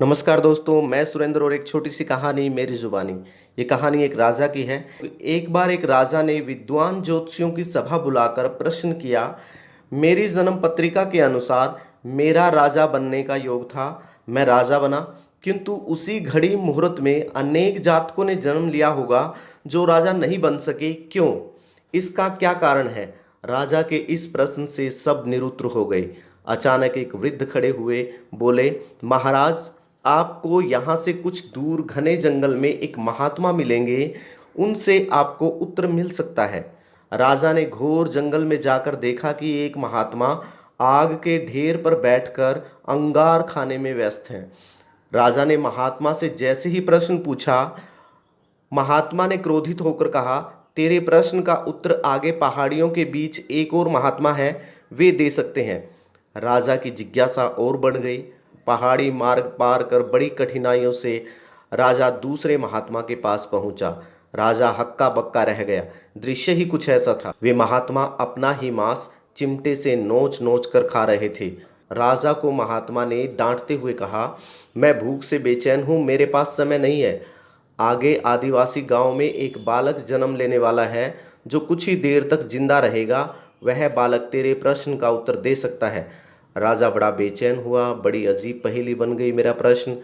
नमस्कार दोस्तों, मैं सुरेंद्र और एक छोटी सी कहानी मेरी जुबानी। ये कहानी एक राजा की है। एक बार एक राजा ने विद्वान ज्योतिषियों की सभा बुलाकर प्रश्न किया। मेरी जन्म पत्रिका के अनुसार मेरा राजा बनने का योग था। मैं राजा बना, किंतु उसी घड़ी मुहूर्त में अनेक जातकों ने जन्म लिया होगा जो राजा नहीं बन सके। क्यों? इसका क्या कारण है? राजा के इस प्रश्न से सब निरुत्तर हो गए। अचानक एक वृद्ध खड़े हुए, बोले, महाराज, आपको यहाँ से कुछ दूर घने जंगल में एक महात्मा मिलेंगे, उनसे आपको उत्तर मिल सकता है। राजा ने घोर जंगल में जाकर देखा कि एक महात्मा आग के ढेर पर बैठकर अंगार खाने में व्यस्त हैं। राजा ने महात्मा से जैसे ही प्रश्न पूछा, महात्मा ने क्रोधित होकर कहा, तेरे प्रश्न का उत्तर आगे पहाड़ियों के बीच एक और महात्मा है, वे दे सकते हैं। राजा की जिज्ञासा और बढ़ गई। पहाड़ी मार्ग पार कर बड़ी कठिनाइयों से राजा दूसरे महात्मा के पास पहुंचा। राजा हक्का बक्का रह गया। दृश्य ही कुछ ऐसा था। वे महात्मा अपना ही मांस चिमटे से नोच नोच कर खा रहे थे। राजा को महात्मा ने डांटते हुए कहा, मैं भूख से बेचैन हूँ, मेरे पास समय नहीं है। आगे आदिवासी गांव में एक बालक जन्म लेने वाला है जो कुछ ही देर तक जिंदा रहेगा। वह बालक तेरे प्रश्न का उत्तर दे सकता है। राजा बड़ा बेचैन हुआ। बड़ी अजीब पहेली बन गई मेरा प्रश्न।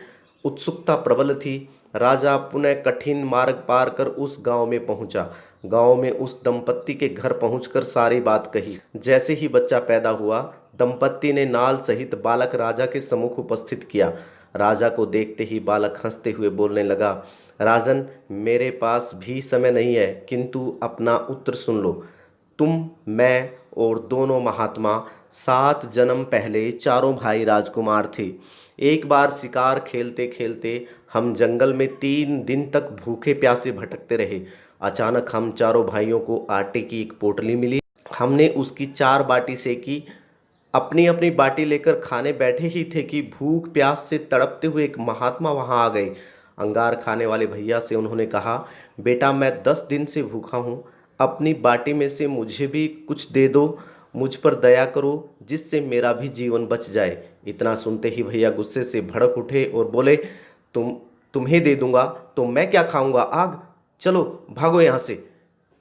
उत्सुकता प्रबल थी। राजा पुनः कठिन मार्ग पार कर उस गांव में पहुंचा। गांव में उस दंपत्ति के घर पहुंचकर सारी बात कही। जैसे ही बच्चा पैदा हुआ, दंपत्ति ने नाल सहित बालक राजा के सम्मुख उपस्थित किया। राजा को देखते ही बालक हंसते हुए बोलने लगा, राजन, मेरे पास भी समय नहीं है, किंतु अपना उत्तर सुन लो। तुम, मैं और दोनों महात्मा 7 जन्म पहले चारों भाई राजकुमार थे। एक बार शिकार खेलते खेलते हम जंगल में 3 दिन तक भूखे प्यासे भटकते रहे। अचानक हम चारों भाइयों को आटे की एक पोटली मिली। हमने उसकी 4 बाटी सेकी। अपनी अपनी बाटी लेकर खाने बैठे ही थे कि भूख प्यास से तड़पते हुए एक महात्मा वहां आ गए। अंगार खाने वाले भैया से उन्होंने कहा, बेटा, मैं 10 दिन से भूखा हूँ, अपनी बाटी में से मुझे भी कुछ दे दो, मुझ पर दया करो, जिससे मेरा भी जीवन बच जाए। इतना सुनते ही भैया गुस्से से भड़क उठे और बोले, तुम्हें दे दूंगा तो मैं क्या खाऊंगा? आग, चलो भागो यहाँ से।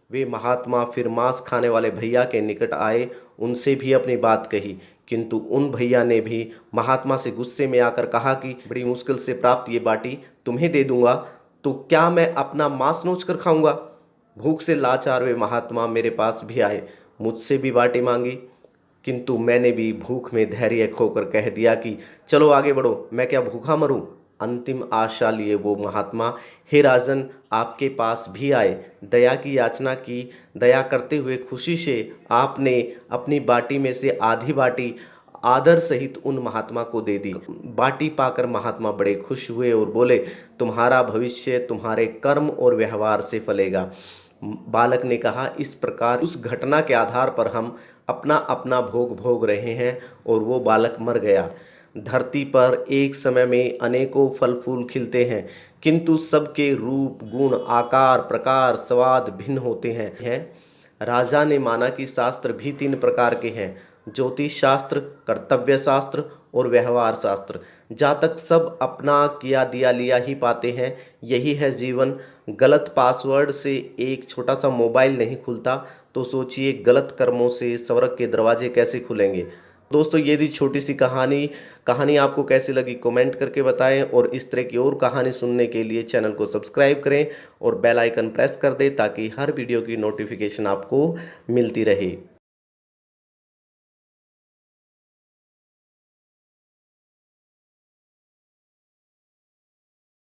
वे महात्मा फिर मांस खाने वाले भैया के निकट आए, उनसे भी अपनी बात कही, किंतु उन भैया ने भी महात्मा से गुस्से में आकर कहा कि बड़ी मुश्किल से प्राप्त ये बाटी तुम्हें दे दूंगा तो क्या मैं अपना मांस नोच कर खाऊंगा? भूख से लाचार वे महात्मा मेरे पास भी आए, मुझसे भी बाटी मांगी, किंतु मैंने भी भूख में धैर्य खोकर कह दिया कि चलो आगे बढ़ो, मैं क्या भूखा मरूं? अंतिम आशा लिए वो महात्मा, हे राजन, आपके पास भी आए, दया की याचना की। दया करते हुए खुशी से आपने अपनी बाटी में से आधी बाटी आदर सहित उन महात्मा को दे दी। बाटी पाकर महात्मा बड़े खुश हुए और बोले, तुम्हारा भविष्य तुम्हारे कर्म और व्यवहार से फलेगा। बालक ने कहा, इस प्रकार उस घटना के आधार पर हम अपना अपना भोग भोग रहे हैं। और वो बालक मर गया। धरती पर एक समय में अनेकों फल फूल खिलते हैं, किंतु सबके रूप, गुण, आकार, प्रकार, स्वाद भिन्न होते हैं। राजा ने माना कि शास्त्र भी 3 प्रकार के हैं, ज्योतिष शास्त्र, कर्तव्य शास्त्र और व्यवहार शास्त्र। जहाँ तक सब अपना किया दिया लिया ही पाते हैं, यही है जीवन। गलत पासवर्ड से एक छोटा सा मोबाइल नहीं खुलता, तो सोचिए गलत कर्मों से स्वर्ग के दरवाजे कैसे खुलेंगे। दोस्तों, ये थी छोटी सी कहानी आपको कैसी लगी कमेंट करके बताएं, और इस तरह की और कहानी सुनने के लिए चैनल को सब्सक्राइब करें और बेल आइकन प्रेस कर दें ताकि हर वीडियो की नोटिफिकेशन आपको मिलती रहे।